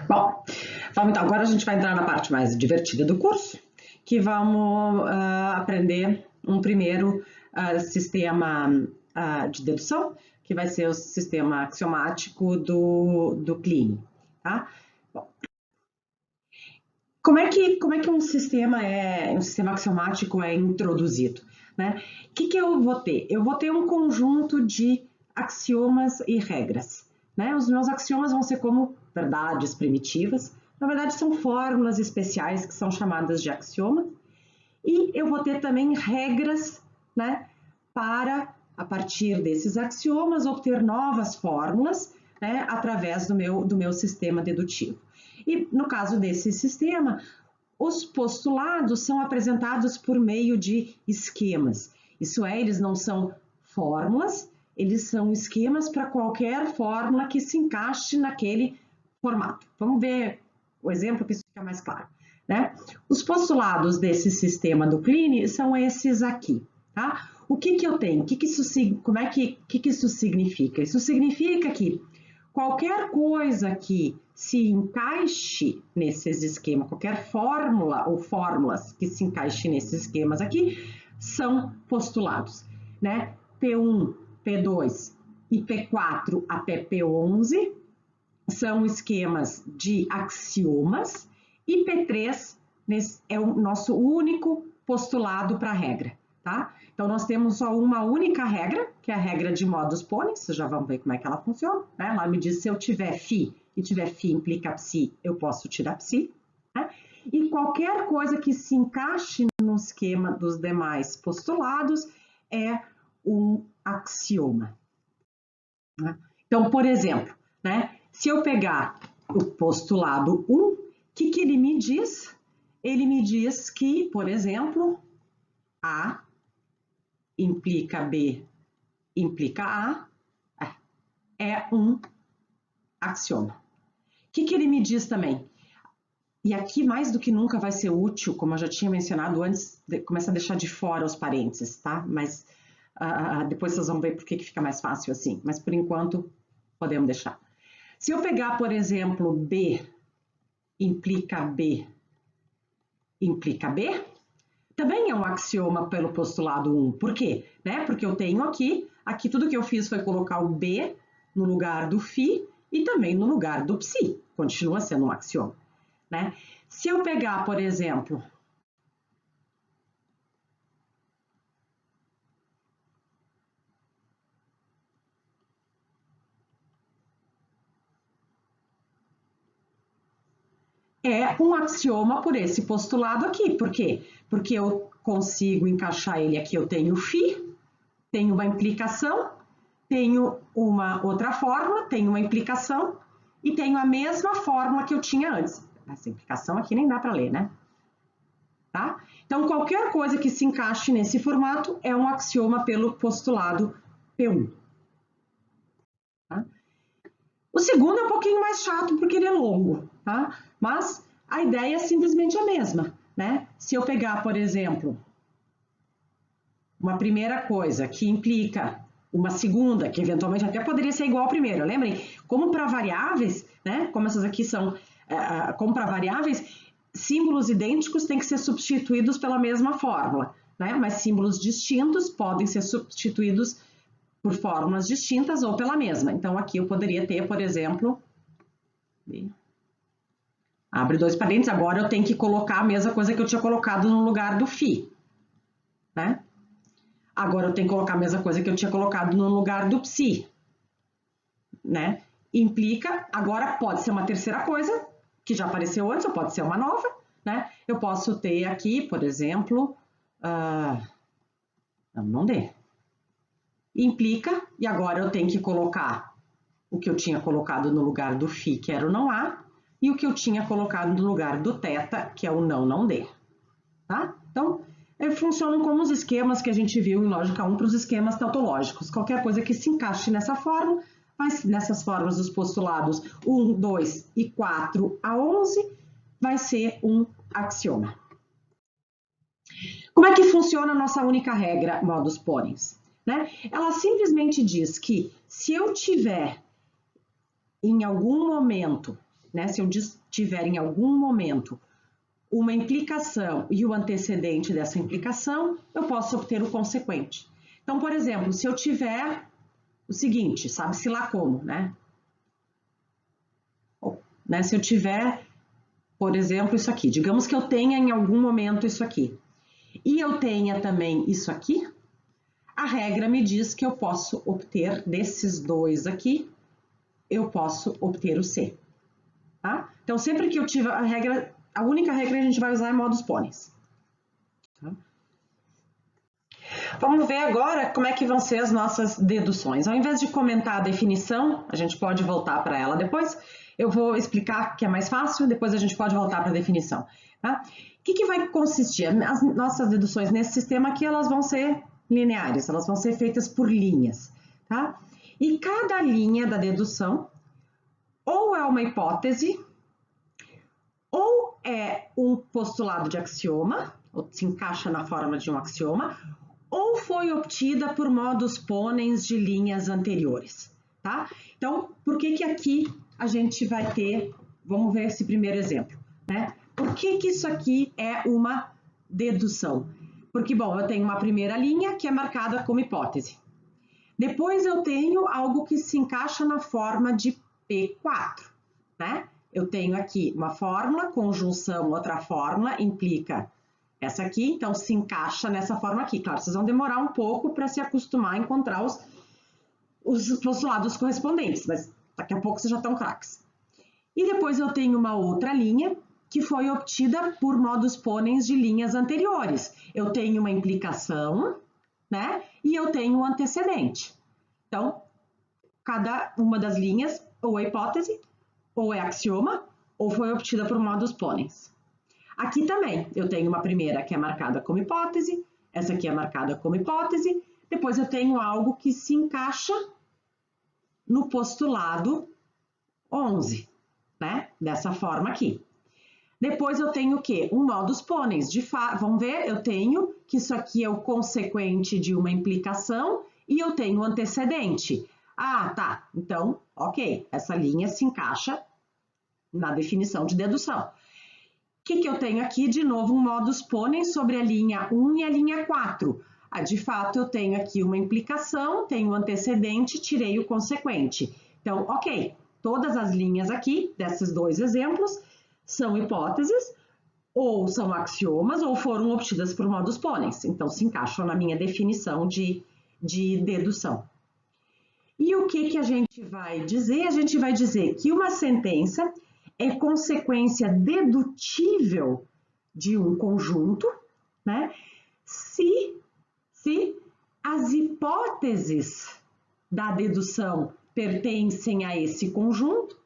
Bom, então, agora a gente vai entrar na parte mais divertida do curso, que vamos aprender um primeiro sistema de dedução, que vai ser o sistema axiomático do Kleene, tá? Bom, como é que um sistema axiomático é introduzido, né? O que eu vou ter? Eu vou ter um conjunto de axiomas e regras, né? Os meus axiomas vão ser como verdades primitivas. Na verdade, são fórmulas especiais que são chamadas de axiomas. E eu vou ter também regras, né, para, a partir desses axiomas, obter novas fórmulas, né, através do meu sistema dedutivo. E no caso desse sistema, os postulados são apresentados por meio de esquemas. Isso é, eles não são fórmulas, eles são esquemas para qualquer fórmula que se encaixe naquele formato. Vamos ver o exemplo que isso fica mais claro, né? Os postulados desse sistema do Kleene são esses aqui, tá? O que eu tenho? Que isso significa? Isso significa que qualquer coisa que se encaixe nesses esquemas, qualquer fórmula ou fórmulas que se encaixe nesses esquemas aqui, são postulados, né? P1, P2 e P4 até P11 são esquemas de axiomas e P3 é o nosso único postulado para a regra, tá? Então, nós temos só uma única regra, que é a regra de modus ponens, vocês já vão ver como é que ela funciona, né? Ela me diz se eu tiver φ e tiver φ implica psi, eu posso tirar psi, né? E qualquer coisa que se encaixe no esquema dos demais postulados é um axioma, né? Então, por exemplo, né? Se eu pegar o postulado 1, o que ele me diz? Ele me diz que, por exemplo, A implica B implica A é um axioma. O que ele me diz também? E aqui, mais do que nunca, vai ser útil, como eu já tinha mencionado antes, começa a deixar de fora os parênteses, tá? Mas depois vocês vão ver por que fica mais fácil assim. Mas, por enquanto, podemos deixar. Se eu pegar, por exemplo, B implica B implica B, também é um axioma pelo postulado 1. Por quê? Né? Porque eu tenho aqui tudo que eu fiz foi colocar o B no lugar do φ e também no lugar do psi. Continua sendo um axioma, né? Se eu pegar, por exemplo, é um axioma por esse postulado aqui. Por quê? Porque eu consigo encaixar ele aqui. Eu tenho φ, tenho uma implicação, tenho uma outra fórmula, tenho uma implicação e tenho a mesma fórmula que eu tinha antes. Essa implicação aqui nem dá para ler, né? Tá? Então, qualquer coisa que se encaixe nesse formato é um axioma pelo postulado P1. Tá? O segundo é um pouquinho mais chato porque ele é longo, tá? Mas a ideia é simplesmente a mesma, né? Se eu pegar, por exemplo, uma primeira coisa que implica uma segunda, que eventualmente até poderia ser igual à primeira, lembrem? Como para variáveis, né? Como essas aqui são, como para variáveis, símbolos idênticos têm que ser substituídos pela mesma fórmula, né? Mas símbolos distintos podem ser substituídos por fórmulas distintas ou pela mesma. Então, aqui eu poderia ter, por exemplo, abre dois parênteses, agora eu tenho que colocar a mesma coisa que eu tinha colocado no lugar do φ, né? Agora eu tenho que colocar a mesma coisa que eu tinha colocado no lugar do psi, né? Implica, agora pode ser uma terceira coisa, que já apareceu antes, ou pode ser uma nova, né? Eu posso ter aqui, por exemplo, não dê. Implica, e agora eu tenho que colocar o que eu tinha colocado no lugar do φ, que era o não A, e o que eu tinha colocado no lugar do θ, que é o não dê. Tá? Então, funcionam como os esquemas que a gente viu em lógica 1 para os esquemas tautológicos. Qualquer coisa que se encaixe nessa fórmula, nessas fórmulas dos postulados 1, 2 e 4 a 11, vai ser um axioma. Como é que funciona a nossa única regra modus ponens? Né? Ela simplesmente diz que se eu tiver em algum momento né? Se eu tiver em algum momento uma implicação e o antecedente dessa implicação, eu posso obter o consequente. Então, por exemplo, se eu tiver o seguinte, sabe-se lá como, né? Se eu tiver, por exemplo, isso aqui, digamos que eu tenha em algum momento isso aqui, e eu tenha também isso aqui, a regra me diz que eu posso obter desses dois aqui, eu posso obter o C, tá? Então, sempre que eu tiver a regra, a única regra que a gente vai usar é modus ponens. Tá? Vamos ver agora como é que vão ser as nossas deduções. Ao invés de comentar a definição, a gente pode voltar para ela depois. Eu vou explicar que é mais fácil, depois a gente pode voltar para a definição. Tá? O que vai consistir? As nossas deduções nesse sistema aqui, elas vão ser lineares, elas vão ser feitas por linhas. Tá? E cada linha da dedução ou é uma hipótese, ou é um postulado de axioma, ou se encaixa na forma de um axioma, ou foi obtida por modus ponens de linhas anteriores, tá? Então, por que aqui a gente vai ter, vamos ver esse primeiro exemplo, né? Por que isso aqui é uma dedução? Porque, bom, eu tenho uma primeira linha que é marcada como hipótese. Depois eu tenho algo que se encaixa na forma de P4, né? Eu tenho aqui uma fórmula, conjunção, outra fórmula, implica essa aqui, então se encaixa nessa forma aqui. Claro, vocês vão demorar um pouco para se acostumar a encontrar os postulados correspondentes, mas daqui a pouco vocês já estão craques. E depois eu tenho uma outra linha que foi obtida por modus ponens de linhas anteriores. Eu tenho uma implicação, né? E eu tenho um antecedente. Então, cada uma das linhas ou é hipótese, ou é axioma, ou foi obtida por modus ponens. Aqui também, eu tenho uma primeira que é marcada como hipótese, essa aqui é marcada como hipótese, depois eu tenho algo que se encaixa no postulado 11, né? Dessa forma aqui. Depois eu tenho o quê? Um modus ponens. Vamos ver, eu tenho que isso aqui é o consequente de uma implicação e eu tenho o antecedente. Ah, tá. Então, ok, essa linha se encaixa na definição de dedução. O que eu tenho aqui? De novo, um modus ponens sobre a linha 1 e a linha 4. De fato, eu tenho aqui uma implicação, tenho o antecedente, tirei o consequente. Então, ok, todas as linhas aqui, desses dois exemplos, são hipóteses, ou são axiomas, ou foram obtidas por modus ponens. Então, se encaixam na minha definição de dedução. E o que a gente vai dizer? A gente vai dizer que uma sentença é consequência dedutível de um conjunto, né? Se as hipóteses da dedução pertencem a esse conjunto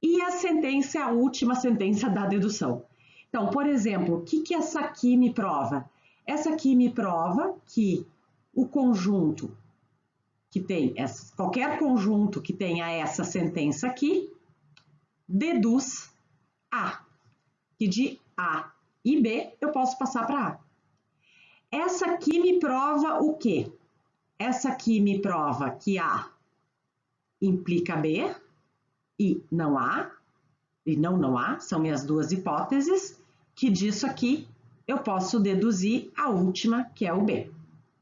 e a sentença é a última sentença da dedução. Então, por exemplo, o que essa aqui me prova? Essa aqui me prova que o conjunto que tem, qualquer conjunto que tenha essa sentença aqui, deduz A, que de A e B eu posso passar para A. Essa aqui me prova o quê? Essa aqui me prova que A implica B e não A, e não há, são minhas duas hipóteses, que disso aqui eu posso deduzir a última, que é o B,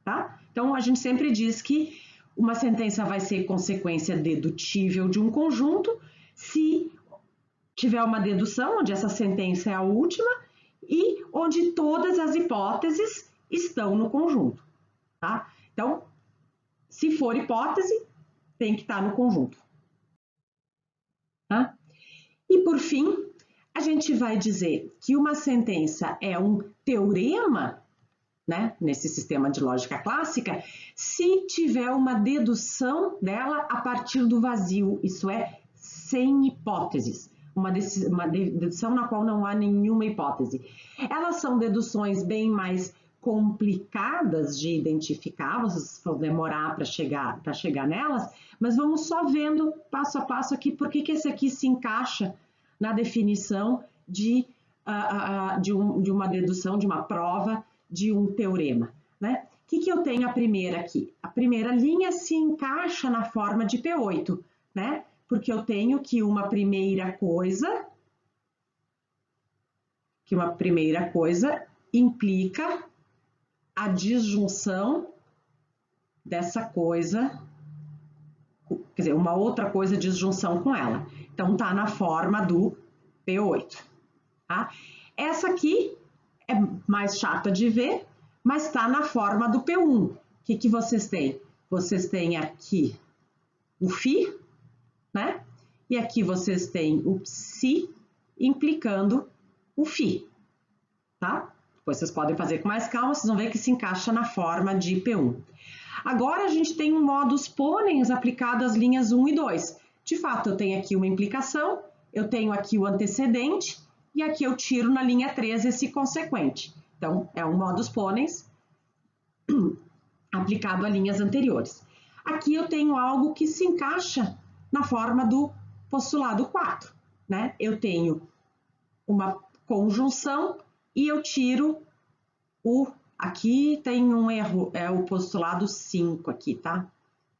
tá? Então, a gente sempre diz que uma sentença vai ser consequência dedutível de um conjunto se tiver uma dedução, onde essa sentença é a última e onde todas as hipóteses estão no conjunto, tá? Então, se for hipótese, tem que estar no conjunto, tá? E, por fim, a gente vai dizer que uma sentença é um teorema, né, nesse sistema de lógica clássica, se tiver uma dedução dela a partir do vazio, isso é, sem hipóteses. Uma dedução na qual não há nenhuma hipótese. Elas são deduções bem mais complicadas de identificar, vocês vão demorar para chegar nelas, mas vamos só vendo passo a passo aqui por que esse aqui se encaixa na definição de uma dedução, de uma prova, de um teorema, né? O que eu tenho a primeira aqui? A primeira linha se encaixa na forma de P8, né? Porque eu tenho que uma primeira coisa implica a disjunção dessa coisa, quer dizer, uma outra coisa disjunção com ela. Então, tá na forma do P8, tá? Essa aqui é mais chata de ver, mas tá na forma do P1. O que vocês têm? Vocês têm aqui o Φ, né? E aqui vocês têm o Ψ implicando o Φ, tá? Depois vocês podem fazer com mais calma, vocês vão ver que se encaixa na forma de P1. Agora a gente tem um modus ponens aplicado às linhas 1 e 2. De fato, eu tenho aqui uma implicação, eu tenho aqui o antecedente, e aqui eu tiro na linha 3 esse consequente. Então, é um modus ponens aplicado a linhas anteriores. Aqui eu tenho algo que se encaixa na forma do postulado 4, né? Eu tenho uma conjunção e eu tiro o... Aqui tem um erro, é o postulado 5 aqui, tá?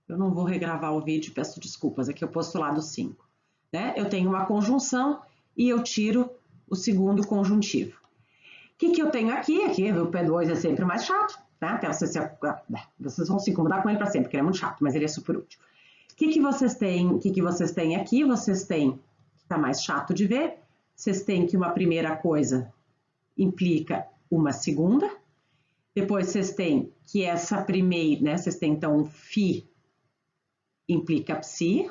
Eu não vou regravar o vídeo, peço desculpas, aqui é o postulado 5. Né? Eu tenho uma conjunção e eu tiro o segundo conjuntivo. O que eu tenho aqui? Aqui o P2 é sempre mais chato, tá? Até vocês vão se incomodar com ele para sempre, porque ele é muito chato, mas ele é super útil. O que vocês têm? O que vocês têm aqui? Vocês têm, que tá mais chato de ver, vocês têm que uma primeira coisa implica uma segunda, depois vocês têm que essa primeira, né? Vocês têm então o Φ implica Ψ,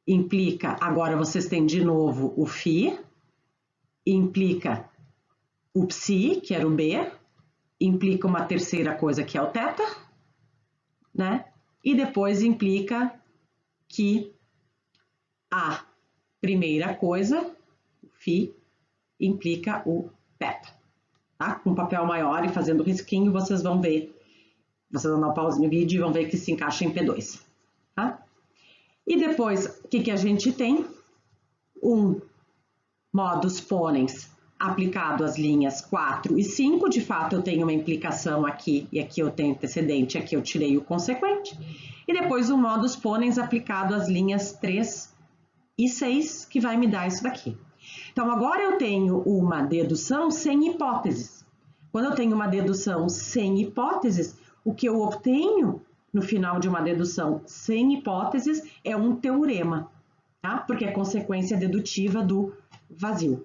implica, agora vocês têm de novo o Φ, implica o Ψ, que era o B, implica uma terceira coisa que é o θ, né? E depois implica que a primeira coisa, o Φ, implica o θ. Tá? Com papel maior e fazendo risquinho, vocês vão ver, vocês vão dar uma pausa no vídeo e vão ver que se encaixa em P2. Tá? E depois, o que a gente tem? Um modus ponens aplicado às linhas 4 e 5. De fato, eu tenho uma implicação aqui, e aqui eu tenho antecedente, aqui eu tirei o consequente. E depois um modus ponens aplicado às linhas 3 e 6, que vai me dar isso daqui. Então, agora eu tenho uma dedução sem hipóteses. Quando eu tenho uma dedução sem hipóteses, o que eu obtenho no final de uma dedução sem hipóteses é um teorema, tá? Porque é consequência dedutiva do vazio.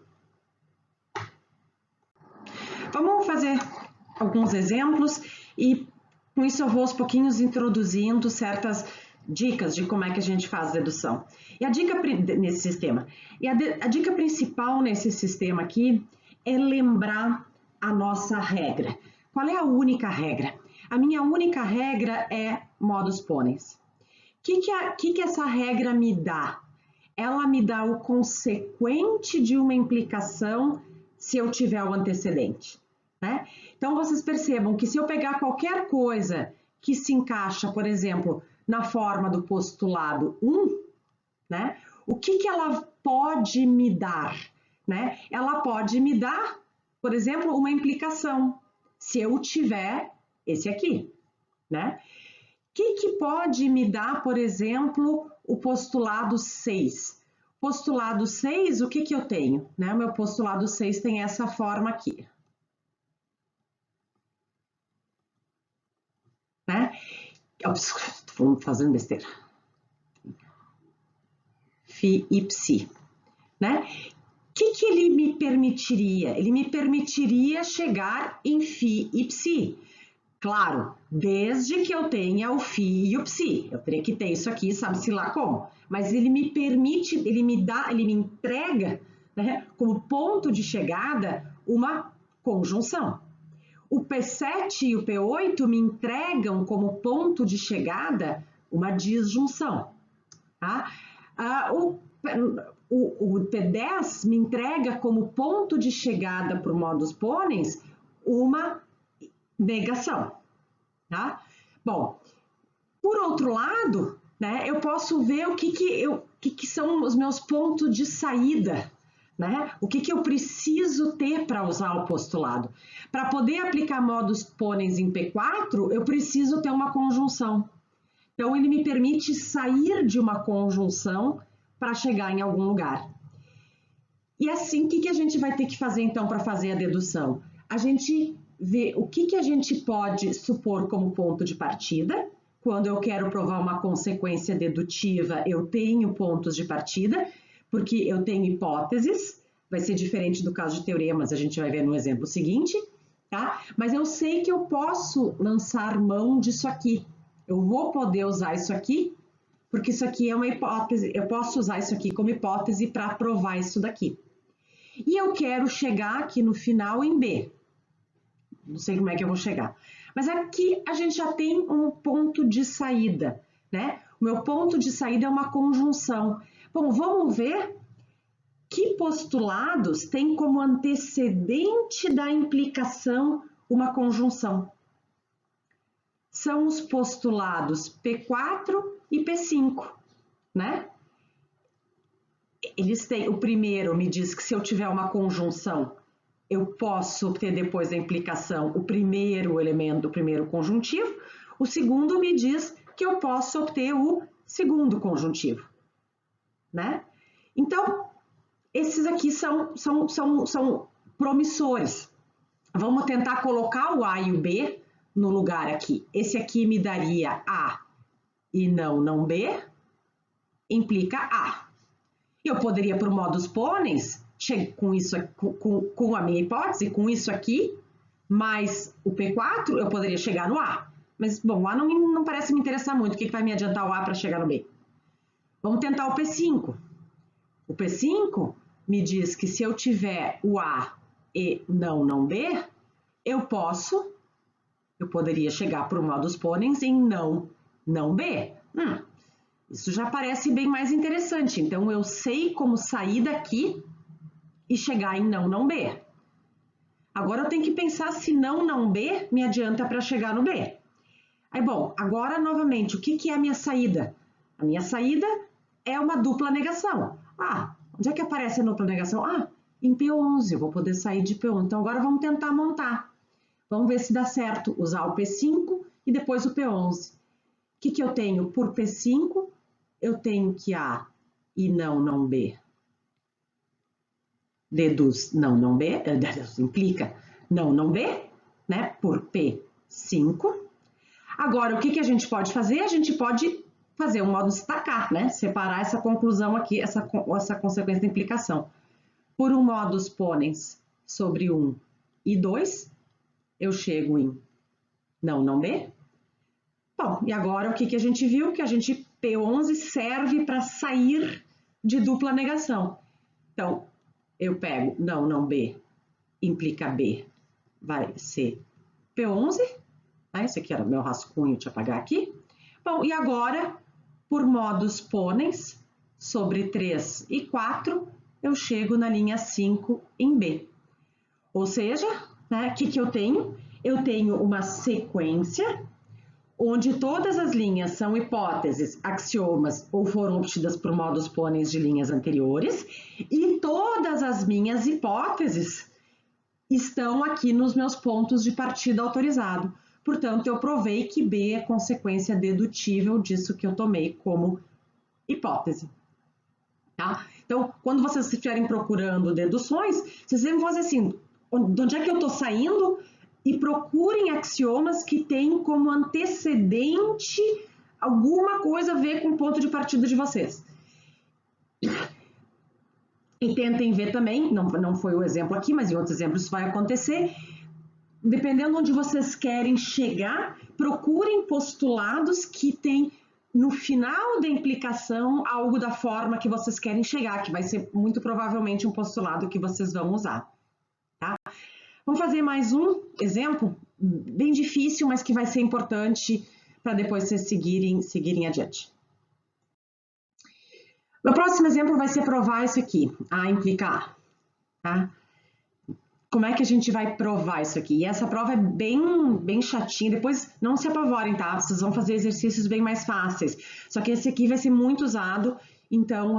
Vamos fazer alguns exemplos e com isso eu vou aos pouquinhos introduzindo certas dicas de como é que a gente faz dedução. E a dica nesse sistema, a dica principal nesse sistema aqui é lembrar a nossa regra. Qual é a única regra? A minha única regra é modus ponens. O que essa regra me dá? Ela me dá o consequente de uma implicação se eu tiver o antecedente, né? Então, vocês percebam que se eu pegar qualquer coisa que se encaixa, por exemplo, na forma do postulado 1, né? O que ela pode me dar, né? Ela pode me dar, por exemplo, uma implicação, se eu tiver esse aqui, né? O que pode me dar, por exemplo, o postulado 6? Postulado 6, o que eu tenho? Né? O meu postulado 6 tem essa forma aqui. Né? Estou fazendo besteira. Φ e Ψ. Né? O que ele me permitiria? Ele me permitiria chegar em Φ e Ψ. Claro, desde que eu tenha o Φ e o Ψ. Eu teria que ter isso aqui, sabe-se lá como. Mas ele me permite, ele me entrega, né, como ponto de chegada uma conjunção. O P7 e o P8 me entregam como ponto de chegada uma disjunção. Tá? O P10 me entrega como ponto de chegada para o modus ponens uma negação. Tá? Bom, por outro lado, né, eu posso ver o que são os meus pontos de saída, né? O que eu preciso ter para usar o postulado. Para poder aplicar modus ponens em P4, eu preciso ter uma conjunção. Então, ele me permite sair de uma conjunção para chegar em algum lugar. E assim, o que a gente vai ter que fazer, então, para fazer a dedução? A gente vê o que a gente pode supor como ponto de partida. Quando eu quero provar uma consequência dedutiva, eu tenho pontos de partida, porque eu tenho hipóteses. Vai ser diferente do caso de teoremas, a gente vai ver no exemplo seguinte, tá? Mas eu sei que eu posso lançar mão disso aqui. Eu vou poder usar isso aqui, porque isso aqui é uma hipótese. Eu posso usar isso aqui como hipótese para provar isso daqui. E eu quero chegar aqui no final em B. Não sei como é que eu vou chegar. Mas aqui a gente já tem um ponto de saída, né? O meu ponto de saída é uma conjunção. Bom, vamos ver que postulados têm como antecedente da implicação uma conjunção. São os postulados P4 e P5, né? Eles têm, o primeiro me diz que se eu tiver uma conjunção, eu posso ter depois da implicação o primeiro elemento, o primeiro conjuntivo. O segundo me diz que eu posso obter o segundo conjuntivo, né? Então, esses aqui são promissores. Vamos tentar colocar o A e o B no lugar aqui. Esse aqui me daria A e não B, implica A. Eu poderia, por modus ponens, com isso, com a minha hipótese, com isso aqui, mais o P4, eu poderia chegar no A. Mas, bom, o A não parece me interessar muito. O que vai me adiantar o A para chegar no B? Vamos tentar o P5. O P5 me diz que se eu tiver o A e não B, eu poderia chegar por modus ponens em não B. Isso já parece bem mais interessante. Então, eu sei como sair daqui e chegar em não B. Agora, eu tenho que pensar se não B me adianta para chegar no B. Aí, bom, agora, novamente, o que é a minha saída? A minha saída é uma dupla negação. Onde é que aparece a dupla negação? Em P11, eu vou poder sair de P11. Então, agora vamos tentar montar. Vamos ver se dá certo usar o P5 e depois o P11. O que eu tenho por P5? Eu tenho que A e não B deduz não B, implica não B, né, por P5. Agora, o que a gente pode fazer? A gente pode fazer um modo destacar, né, separar essa conclusão aqui, essa consequência da implicação. Por um modus ponens sobre 1 e 2, eu chego em não B. Bom, e agora o que a gente viu? Que a gente, P11 serve para sair de dupla negação. Então, eu pego não B, implica B, vai ser P11. Esse aqui era o meu rascunho, deixa eu apagar aqui. Bom, e agora, por modus ponens, sobre 3 e 4, eu chego na linha 5 em B. Ou seja, né, o que eu tenho? Eu tenho uma sequência onde todas as linhas são hipóteses, axiomas ou foram obtidas por modus ponens de linhas anteriores, e todas as minhas hipóteses estão aqui nos meus pontos de partida autorizado. Portanto, eu provei que B é consequência dedutível disso que eu tomei como hipótese. Tá? Então, quando vocês estiverem procurando deduções, vocês vão fazer assim, de onde é que eu estou saindo? E procurem axiomas que têm como antecedente alguma coisa a ver com o ponto de partida de vocês. E tentem ver também, não foi o exemplo aqui, mas em outros exemplos isso vai acontecer, dependendo onde vocês querem chegar, procurem postulados que têm no final da implicação algo da forma que vocês querem chegar, que vai ser muito provavelmente um postulado que vocês vão usar. Tá? Vamos fazer mais um exemplo, bem difícil, mas que vai ser importante para depois vocês seguirem adiante. O próximo exemplo vai ser provar isso aqui, A implica A. Tá? Como é que a gente vai provar isso aqui? E essa prova é bem chatinha, depois não se apavorem, tá? Vocês vão fazer exercícios bem mais fáceis. Só que esse aqui vai ser muito usado, então...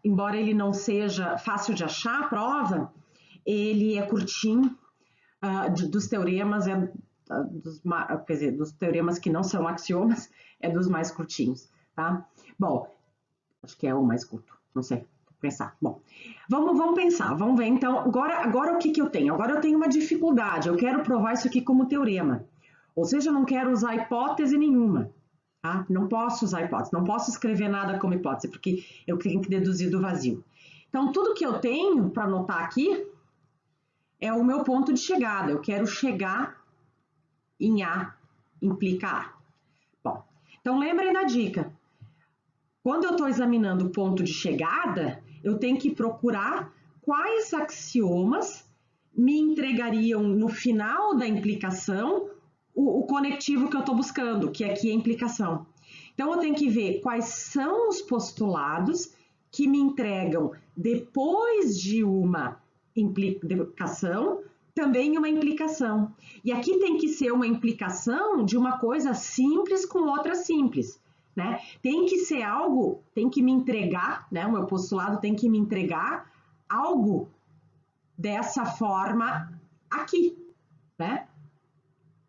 embora ele não seja fácil de achar a prova, ele é curtinho, dos teoremas, quer dizer, dos teoremas que não são axiomas, é dos mais curtinhos, tá? Bom, acho que é o mais curto, não sei, vou pensar. Bom, vamos pensar, vamos ver então, agora o que eu tenho? Agora eu tenho uma dificuldade, eu quero provar isso aqui como teorema, ou seja, eu não quero usar hipótese nenhuma, tá? Não posso usar hipótese, não posso escrever nada como hipótese, porque eu tenho que deduzir do vazio. Então, tudo que eu tenho para anotar aqui é o meu ponto de chegada, eu quero chegar em A, implica A. Bom, então lembrem da dica. Quando eu estou examinando o ponto de chegada, eu tenho que procurar quais axiomas me entregariam no final da implicação o conectivo que eu estou buscando, que aqui é a implicação. Então, eu tenho que ver quais são os postulados que me entregam, depois de uma implicação, também uma implicação. E aqui tem que ser uma implicação de uma coisa simples com outra simples. Né? Tem que ser algo, tem que me entregar, né? O meu postulado tem que me entregar algo dessa forma aqui, né?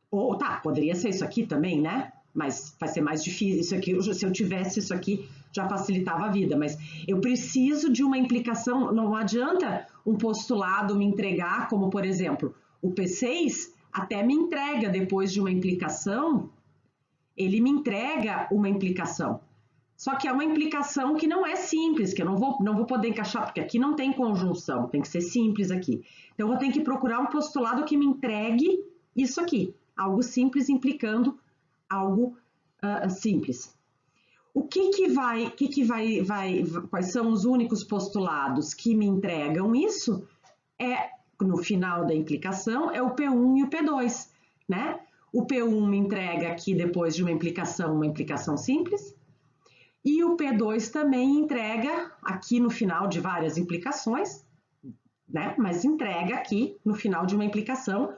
Ou tá, poderia ser isso aqui também, né? Mas vai ser mais difícil isso aqui. Se eu tivesse isso aqui, já facilitava a vida. Mas eu preciso de uma implicação. Não adianta um postulado me entregar, como por exemplo, o P6 até me entrega depois de uma implicação. Ele me entrega uma implicação. Só que é uma implicação que não é simples, que eu não vou poder encaixar, porque aqui não tem conjunção, tem que ser simples aqui. Então, eu vou ter que procurar um postulado que me entregue isso aqui, algo simples implicando algo simples. Quais são os únicos postulados que me entregam isso? No final da implicação, é o P1 e o P2, né? O P1 me entrega aqui, depois de uma implicação simples, e o P2 também entrega aqui no final de várias implicações, né? Mas entrega aqui no final de uma implicação,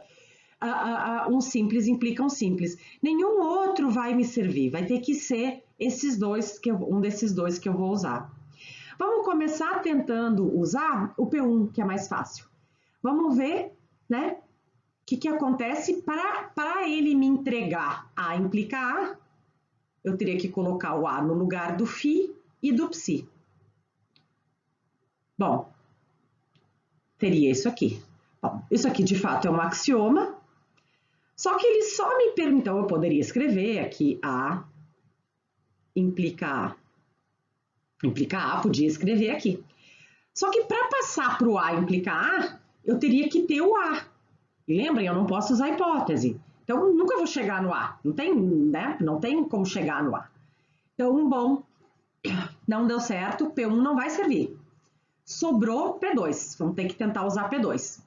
um simples implica um simples. Nenhum outro vai me servir, vai ter que ser um desses dois que eu vou usar. Vamos começar tentando usar o P1, que é mais fácil. Vamos ver, né? O que acontece para ele me entregar A implica A, eu teria que colocar o A no lugar do φ e do ψ. Bom, teria isso aqui. Bom, isso aqui de fato é um axioma, só que ele só me permite, então eu poderia escrever aqui A implica A. Implica A, podia escrever aqui. Só que para passar para o A implica A, eu teria que ter o A. E lembrem, eu não posso usar hipótese. Então, eu nunca vou chegar no A. Não tem, né? Não tem como chegar no A. Então, bom, não deu certo. P1 não vai servir. Sobrou P2. Vamos ter que tentar usar P2.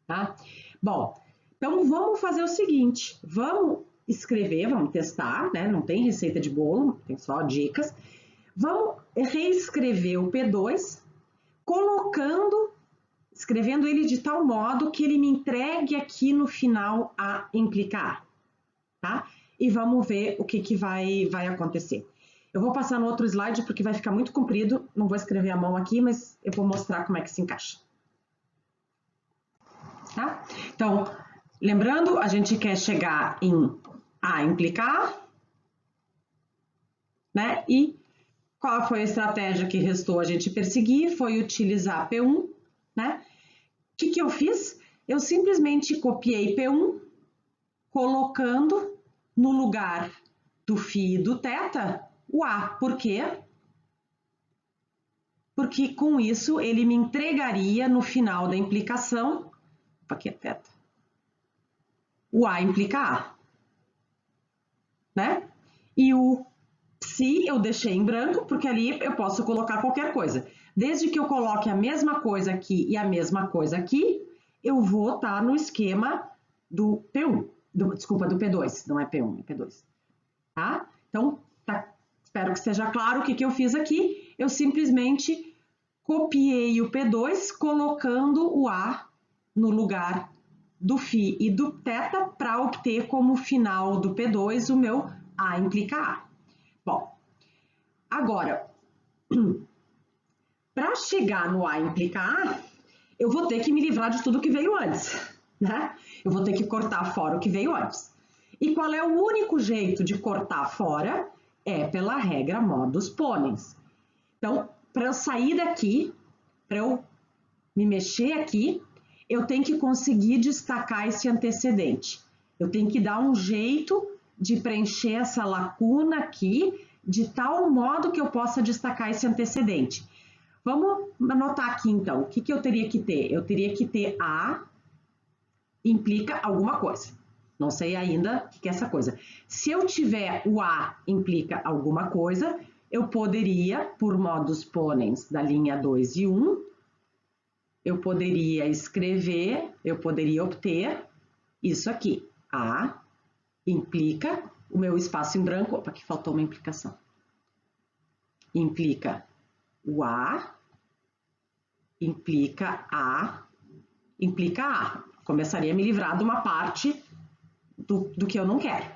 Tá? Bom, então vamos fazer o seguinte. Vamos escrever, vamos testar, né? Não tem receita de bolo, tem só dicas. Vamos reescrever o P2, escrevendo ele de tal modo que ele me entregue aqui no final a implicar, tá? E vamos ver o que vai acontecer. Eu vou passar no outro slide porque vai ficar muito comprido, não vou escrever à mão aqui, mas eu vou mostrar como é que se encaixa. Tá? Então, lembrando, a gente quer chegar em A implicar, né? E qual foi a estratégia que restou a gente perseguir? Foi utilizar P1, né? O que eu fiz? Eu simplesmente copiei P1, colocando no lugar do φ e do θ o A. Por quê? Porque com isso ele me entregaria no final da implicação, aqui é θ, o A implica A, né? E o ψ eu deixei em branco, porque ali eu posso colocar qualquer coisa. Desde que eu coloque a mesma coisa aqui e a mesma coisa aqui, eu vou estar no esquema do P1, desculpa, do P2, não é P1, é P2. Tá? Então, espero que seja claro o que eu fiz aqui. Eu simplesmente copiei o P2, colocando o A no lugar do φ e do θ para obter como final do P2 o meu A implica A. Bom, agora, para chegar no A implica A, eu vou ter que me livrar de tudo que veio antes, né? Eu vou ter que cortar fora o que veio antes. E qual é o único jeito de cortar fora? É pela regra modus ponens. Então, para eu sair daqui, para eu me mexer aqui, eu tenho que conseguir destacar esse antecedente. Eu tenho que dar um jeito de preencher essa lacuna aqui, de tal modo que eu possa destacar esse antecedente. Vamos anotar aqui, então, o que eu teria que ter? Eu teria que ter A implica alguma coisa. Não sei ainda o que é essa coisa. Se eu tiver o A implica alguma coisa, eu poderia, por modus ponens da linha 2 e 1, eu poderia escrever, eu poderia obter isso aqui. A implica, o meu espaço em branco, opa, aqui faltou uma implicação. Implica o A, implica A. Começaria a me livrar de uma parte do que eu não quero.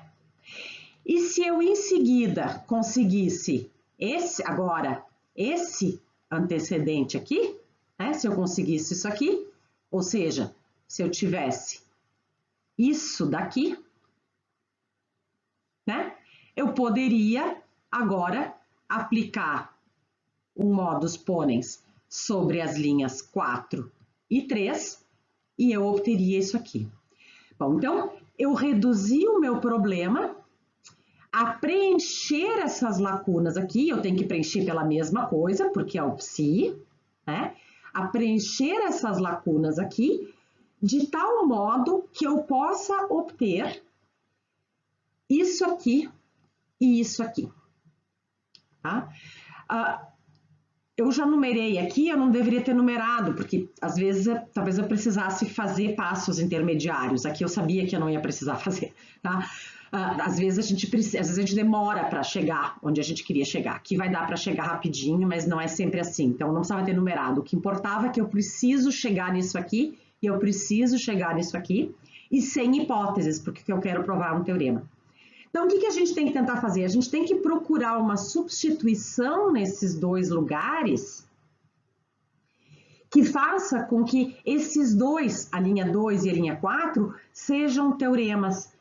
E se eu em seguida conseguisse esse antecedente aqui, né? Se eu conseguisse isso aqui, ou seja, se eu tivesse isso daqui, né? Eu poderia agora aplicar um modus ponens sobre as linhas 4 e 3 e eu obteria isso aqui. Bom, então eu reduzi o meu problema a preencher essas lacunas aqui, eu tenho que preencher pela mesma coisa, porque é o psi, né? A preencher essas lacunas aqui, de tal modo que eu possa obter isso aqui e isso aqui, tá? Eu já numerei aqui, eu não deveria ter numerado, porque às vezes talvez eu precisasse fazer passos intermediários. Aqui eu sabia que eu não ia precisar fazer, tá? Às vezes a gente demora para chegar onde a gente queria chegar. Aqui vai dar para chegar rapidinho, mas não é sempre assim. Então não precisava ter numerado. O que importava é que eu preciso chegar nisso aqui e eu preciso chegar nisso aqui e sem hipóteses, porque eu quero provar um teorema. Então, o que a gente tem que tentar fazer? A gente tem que procurar uma substituição nesses dois lugares que faça com que esses dois, a linha 2 e a linha 4, sejam teoremas.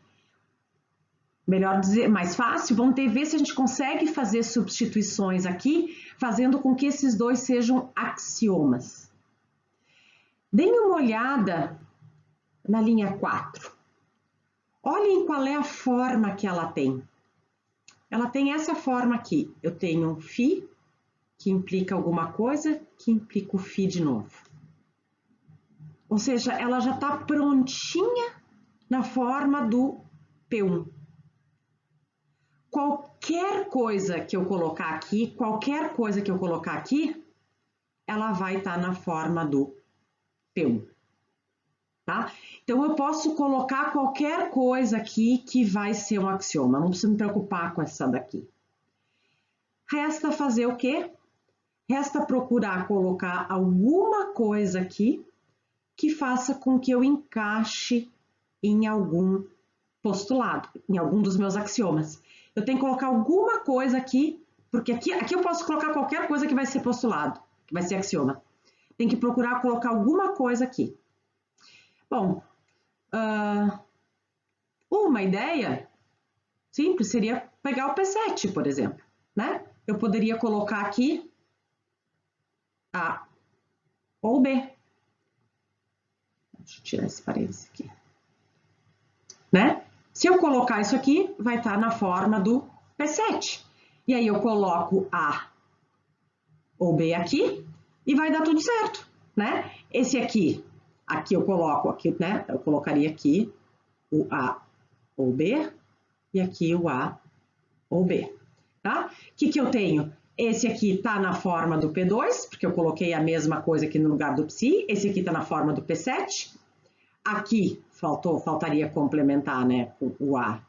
Melhor dizer, mais fácil, vamos ver se a gente consegue fazer substituições aqui, fazendo com que esses dois sejam axiomas. Deem uma olhada na linha 4. Olhem qual é a forma que ela tem. Ela tem essa forma aqui. Eu tenho um φ, que implica alguma coisa, que implica o φ de novo. Ou seja, ela já está prontinha na forma do P1. Qualquer coisa que eu colocar aqui, ela vai estar na forma do P1. Tá? Então, eu posso colocar qualquer coisa aqui que vai ser um axioma. Não preciso me preocupar com essa daqui. Resta fazer o quê? Resta procurar colocar alguma coisa aqui que faça com que eu encaixe em algum postulado, em algum dos meus axiomas. Eu tenho que colocar alguma coisa aqui, porque aqui eu posso colocar qualquer coisa que vai ser postulado, que vai ser axioma. Tem que procurar colocar alguma coisa aqui. Bom, uma ideia simples seria pegar o P7, por exemplo, né? Eu poderia colocar aqui A ou B. Deixa eu tirar esse parênteses aqui. Né? Se eu colocar isso aqui, vai estar na forma do P7. E aí eu coloco A ou B aqui e vai dar tudo certo, né? Esse aqui eu coloco aqui, né? Eu colocaria aqui o A ou B e aqui o A ou B, tá? O que eu tenho? Esse aqui tá na forma do P2, porque eu coloquei a mesma coisa aqui no lugar do psi. Esse aqui tá na forma do P7. Aqui faltaria complementar, né, com o A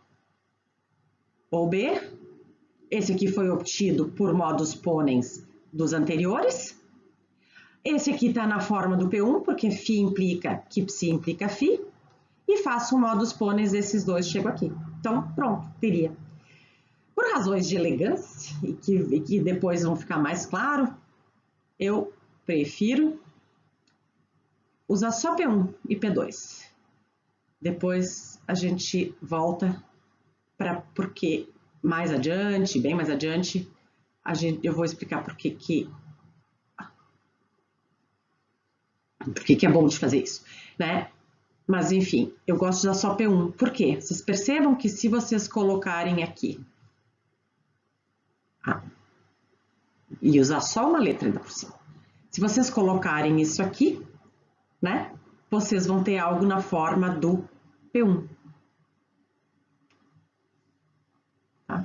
ou B. Esse aqui foi obtido por modus ponens dos anteriores. Esse aqui está na forma do P1, porque φ implica que psi implica φ. E faço um modus ponens desses dois, chego aqui. Então, pronto, teria. Por razões de elegância, e que depois vão ficar mais claro, eu prefiro usar só P1 e P2. depois a gente volta porque mais adiante, bem mais adiante, eu vou explicar por que é bom de fazer isso, né? Mas enfim, eu gosto de usar só P1. Por quê? Vocês percebam que se vocês colocarem aqui e usar só uma letra ainda por cima, se vocês colocarem isso aqui, né? Vocês vão ter algo na forma do P1. Tá?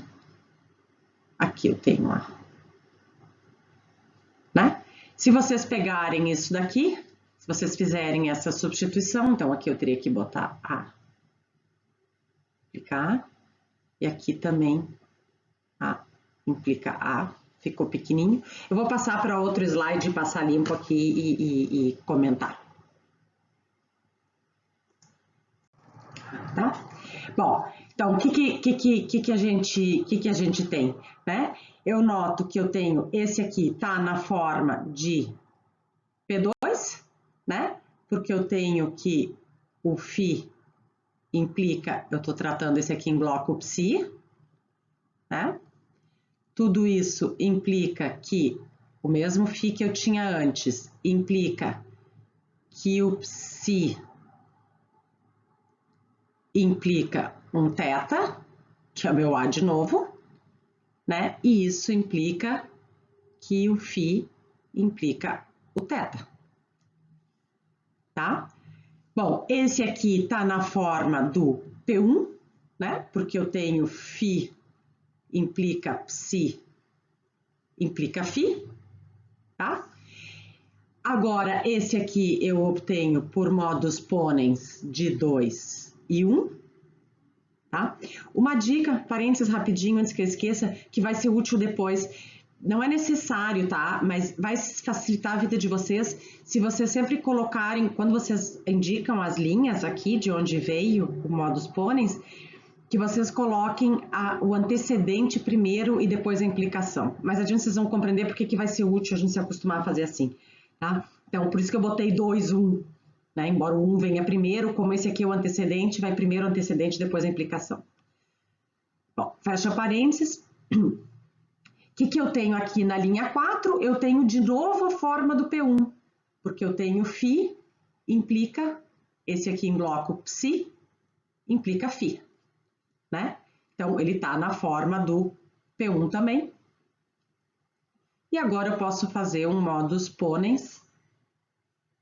Aqui eu tenho lá. Né? Se vocês pegarem isso daqui, se vocês fizerem essa substituição, então aqui eu teria que botar A, implica A, e aqui também A implica A, ficou pequenininho. Eu vou passar para outro slide, passar limpo aqui e comentar. Tá? Bom, então o que a gente tem, né? Eu noto que eu tenho esse aqui tá na forma de P2, né? Porque eu tenho que o φ implica, eu estou tratando esse aqui em bloco psi, né? Tudo isso implica que o mesmo φ que eu tinha antes implica que o psi implica um θ, que é o meu A de novo, né? E isso implica que o φ implica o θ, tá? Bom, esse aqui tá na forma do P1, né? Porque eu tenho φ implica psi implica φ, tá? Agora, esse aqui eu obtenho por modus ponens de 2 e 1, tá? Uma dica, parênteses rapidinho, antes que eu esqueça, que vai ser útil depois. Não é necessário, tá? Mas vai facilitar a vida de vocês se vocês sempre colocarem, quando vocês indicam as linhas aqui de onde veio o modus ponens, que vocês coloquem o antecedente primeiro e depois a implicação. Mais adiante vocês vão compreender porque que vai ser útil a gente se acostumar a fazer assim, tá? Então, por isso que eu botei 2, 1, né? Embora o 1 venha primeiro, como esse aqui é o antecedente, vai primeiro o antecedente, depois a implicação. Bom, fecha parênteses. O que eu tenho aqui na linha 4? Eu tenho de novo a forma do P1, porque eu tenho φ implica, esse aqui em bloco psi, implica φ. Né? Então, ele está na forma do P1 também. E agora eu posso fazer um modus ponens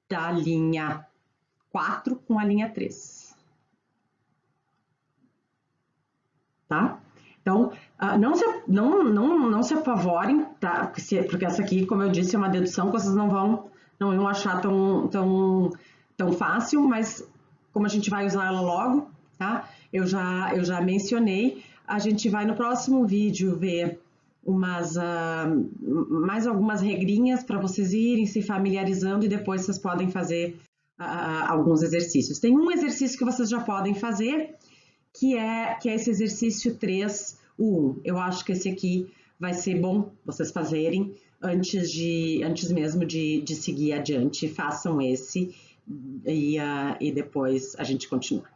da linha 4 com a linha 3. Tá? Então, não se apavorem, tá? Porque essa aqui, como eu disse, é uma dedução que vocês não vão achar tão fácil, mas como a gente vai usar ela logo, tá? Eu já mencionei, a gente vai no próximo vídeo ver mais algumas regrinhas para vocês irem se familiarizando e depois vocês podem fazer alguns exercícios. Tem um exercício que vocês já podem fazer, que é esse exercício 3, o 1. Eu acho que esse aqui vai ser bom vocês fazerem antes mesmo de seguir adiante. Façam esse e depois a gente continua.